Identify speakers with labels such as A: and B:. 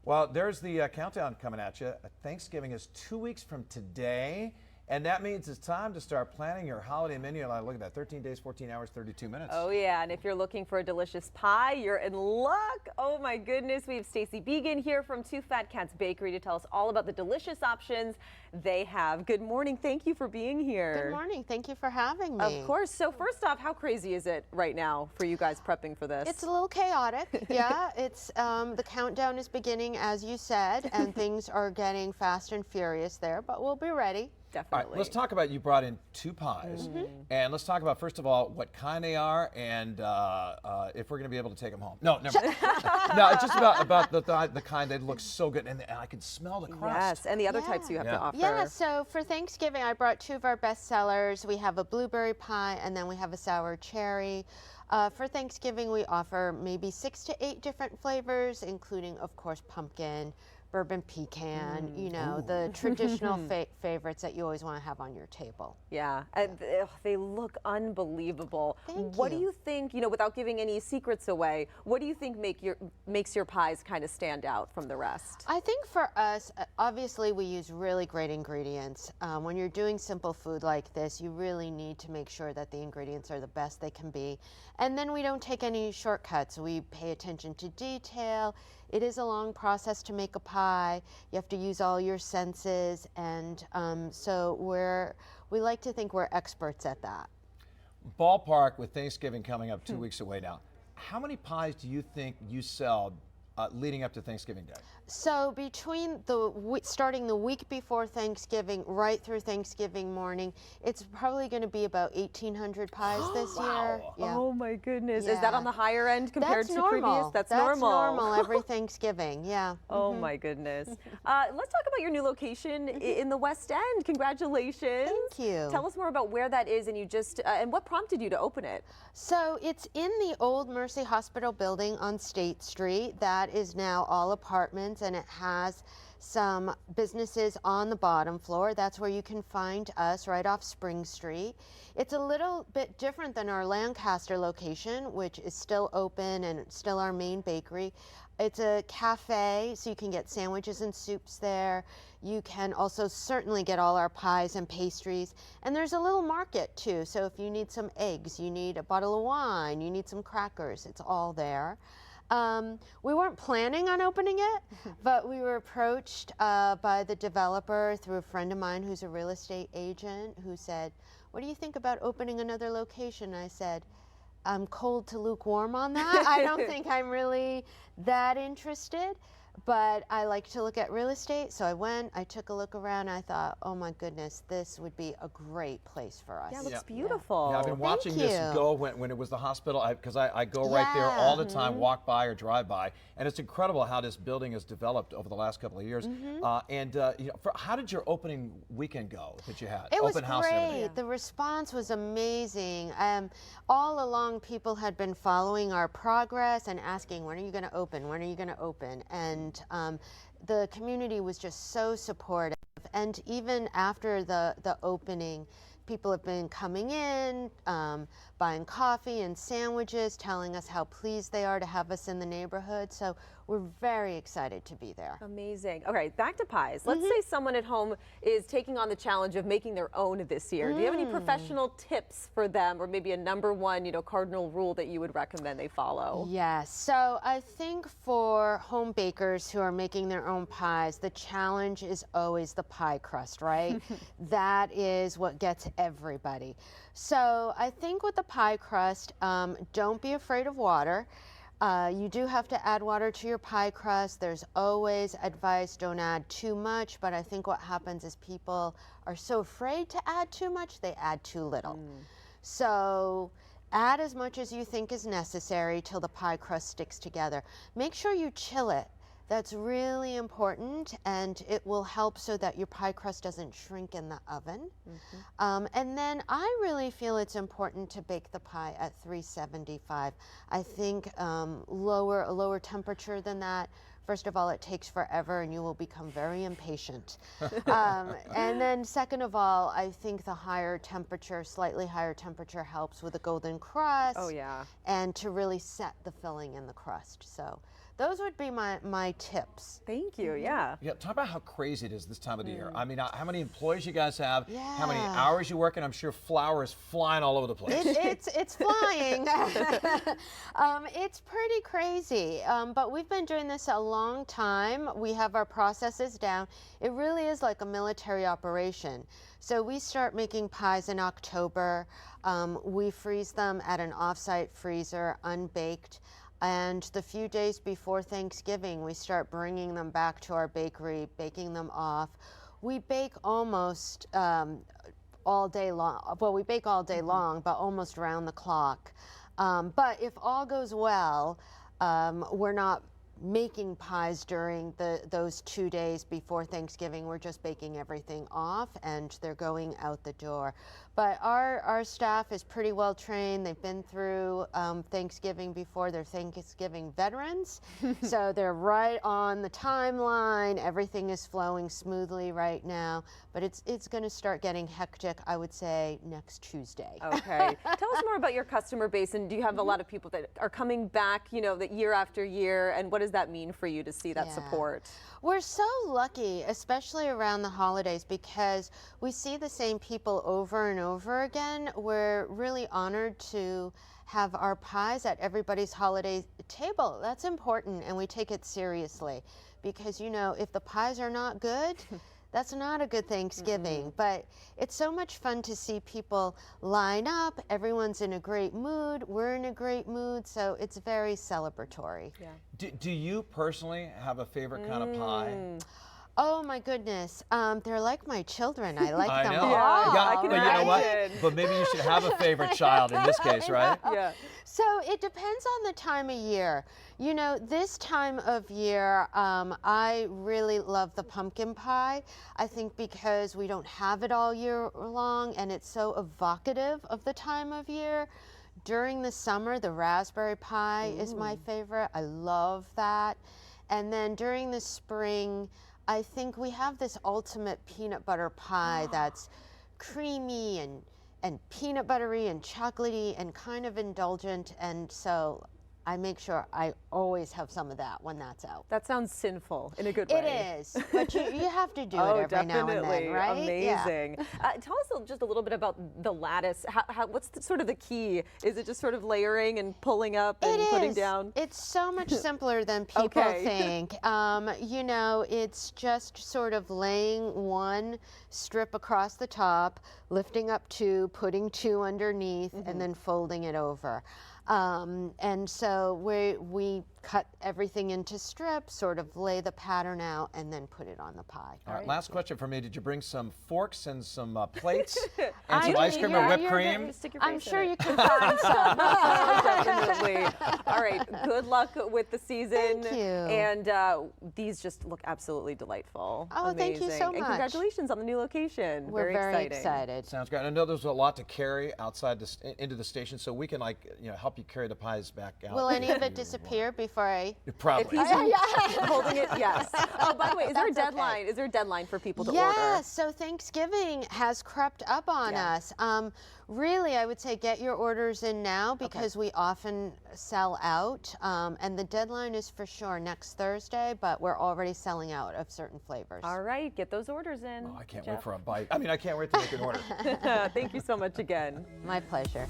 A: Well, there's the countdown coming at you. Thanksgiving is 2 weeks from today, and that means it's time to start planning your holiday menu. Look at that, 13 days, 14 hours, 32 minutes.
B: Oh yeah, and if you're looking for a delicious pie, you're in luck. Oh my goodness, we have Stacy Begin here from Two Fat Cats Bakery to tell us all about the delicious options they have. Good morning, thank you for being here.
C: Good morning, thank you for having me.
B: Of course. So first off, how crazy is it right now for you guys prepping for this?
C: It's a little chaotic, yeah. It's the countdown is beginning, as you said, and things are getting fast and furious there, but we'll be ready.
B: Definitely.
A: All right, let's talk about, you brought in 2 pies, and let's talk about, first of all, what kind they are, and if we're going to be able to take them home. No, never. No, it's just about the kind that looks so good, and I can smell the crust.
B: Yes, and the other types you have to offer.
C: Yeah, so for Thanksgiving, I brought 2 of our best sellers. We have a blueberry pie, and then we have a sour cherry. For Thanksgiving, we offer maybe 6 to 8 different flavors, including, of course, pumpkin, bourbon pecan, you know, the traditional favorites that you always want to have on your table.
B: Yeah, and they look unbelievable.
C: What
B: do you think, you know, without giving any secrets away, what do you think makes your pies kind of stand out from the rest?
C: I think for us, obviously we use really great ingredients. When you're doing simple food like this, you really need to make sure that the ingredients are the best they can be. And then we don't take any shortcuts. We pay attention to detail. It is a long process to make a pie. You have to use all your senses, and so we like to think we're experts at that.
A: Ballpark, with Thanksgiving coming up 2 weeks away now, how many pies do you think you sell leading up to Thanksgiving Day?
C: So between starting the week before Thanksgiving right through Thanksgiving morning, it's probably going to be about 1,800 pies this year.
B: Yeah. Oh my goodness. Is that on the higher end compared to previous?
C: That's normal every Thanksgiving, yeah.
B: Oh my goodness. Let's talk about your new location in the West End. Congratulations.
C: Thank you.
B: Tell us more about where that is, and and what prompted you to open it?
C: So it's in the old Mercy Hospital building on State Street. That is now all apartments, and it has some businesses on the bottom floor. That's where you can find us, right off Spring Street. It's a little bit different than our Lancaster location, which is still open and still our main bakery. It's a cafe, so you can get sandwiches and soups there. You can also certainly get all our pies and pastries. And there's a little market too, so if you need some eggs, you need a bottle of wine, you need some crackers, it's all there. We weren't planning on opening it, but we were approached by the developer through a friend of mine who's a real estate agent, who said, "What do you think about opening another location?" I said, "I'm cold to lukewarm on that. I don't think I'm really that interested, but I like to look at real estate." So I went, I took a look around, I thought, oh my goodness, this would be a great place for us.
B: Yeah, it looks beautiful.
A: Yeah, I've been watching this go when it was the hospital, because I go right there all the time, walk by or drive by, and it's incredible how this building has developed over the last couple of years. You know, how did your opening weekend go that you had?
C: It was
A: Open house
C: great. The response was amazing. All along, people had been following our progress and asking, when are you going to open? When are you going to open? And the community was just so supportive. And even after the opening, people have been coming in, buying coffee and sandwiches, telling us how pleased they are to have us in the neighborhood. So we're very excited to be there.
B: Amazing. Okay, back to pies. Let's say someone at home is taking on the challenge of making their own this year. Do you have any professional tips for them, or maybe a #1, you know, cardinal rule that you would recommend they follow?
C: Yes. So I think for home bakers who are making their own pies, the challenge is always the pie crust, right? That is what gets everybody. So I think with the pie crust, don't be afraid of water. You do have to add water to your pie crust. There's always advice, don't add too much, but I think what happens is people are so afraid to add too much, they add too little. So add as much as you think is necessary till the pie crust sticks together. Make sure you chill it. That's really important, and it will help so that your pie crust doesn't shrink in the oven. And then I really feel it's important to bake the pie at 375. I think a lower temperature than that, first of all, it takes forever and you will become very impatient. And then second of all, I think the higher temperature, slightly higher temperature, helps with a golden crust.
B: Oh yeah.
C: And to really set the filling in the crust. So those would be my tips.
B: Thank you. Yeah.
A: Yeah, talk about how crazy it is this time of the year. I mean, how many employees you guys have, how many
C: Yeah.
A: hours you work, and I'm sure flour is flying all over the place.
C: It's flying. It's pretty crazy, but we've been doing this a long time. We have our processes down. It really is like a military operation. So we start making pies in October. We freeze them at an off-site freezer, unbaked. And the few days before Thanksgiving, we start bringing them back to our bakery, baking them off. We bake almost all day long. Well, we bake all day long, but almost round the clock. But if all goes well, we're not making pies during those 2 days before Thanksgiving. We're just baking everything off, and they're going out the door. But our staff is pretty well trained. They've been through Thanksgiving before. They're Thanksgiving veterans, so they're right on the timeline. Everything is flowing smoothly right now, but it's going to start getting hectic, I would say, next Tuesday.
B: Okay. Tell us more about your customer base, and do you have a lot of people that are coming back, that year after year, and what does that mean for you to see that
C: Yeah.
B: support?
C: We're so lucky, especially around the holidays, because we see the same people over and over again. We're really honored to have our pies at everybody's holiday table. That's important, and we take it seriously, because if the pies are not good, that's not a good Thanksgiving. But it's so much fun to see people line up. Everyone's in a great mood. We're in a great mood. So it's very celebratory.
B: Yeah.
A: Do you personally have a favorite kind of pie?
C: Oh my goodness. They're like my children. I like
A: I
C: them
A: know.
C: all.
B: Yeah, I can
A: But you know what?
B: imagine.
A: But maybe you should have a favorite child in this case, right?
B: Yeah.
C: So it depends on the time of year. This time of year, I really love the pumpkin pie. I think because we don't have it all year long, and it's so evocative of the time of year. During the summer, the raspberry pie is my favorite. I love that. And then during the spring, I think we have this ultimate peanut butter pie that's creamy and peanut buttery and chocolatey and kind of indulgent, and so I make sure I always have some of that when that's out.
B: That sounds sinful in a good way.
C: It is, but you have to do it
B: Oh,
C: every now and
B: definitely.
C: then, right? Yeah.
B: Amazing. Tell us just a little bit about the lattice. What's sort of the key? Is it just sort of layering and pulling up and putting down?
C: It's so much simpler than people
B: Okay.
C: think. It's just sort of laying one strip across the top, lifting up two, putting two underneath, and then folding it over. And so we cut everything into strips, sort of lay the pattern out, and then put it on the pie.
A: All right, last question for me. Did you bring some forks and some plates and
C: I
A: some
C: do,
A: ice cream or
C: yeah,
A: whipped
C: you're
A: cream?
C: gonna
B: Stick your
C: I'm
B: face in
C: sure
B: it.
C: you can find some.
B: Definitely. All right. Good luck with the season.
C: Thank you.
B: And these just look absolutely delightful.
C: Oh, thank you
B: Amazing.
C: so
B: And
C: much.
B: congratulations on the new location.
C: We're very excited.
A: Sounds great. I know there's a lot to carry outside into the station, so we can help you carry the pies back out.
C: Will any
A: if
C: of it
A: you
C: disappear before I?
B: If
A: Probably.
B: he's holding it, yes. Oh, by the way, is there a
C: That's okay.
B: deadline? Is there a deadline for people to
C: Yes,
B: order?
C: so Thanksgiving has crept up on
B: Yeah.
C: us. Really, I would say get your orders in now, because we often sell out. And the deadline is for sure next Thursday, but we're already selling out of certain flavors.
B: All right, get those orders in.
A: Oh, I can't wait
B: Jeff.
A: for a bite. I mean, I can't wait to make an order.
B: Thank you so much again.
C: My pleasure.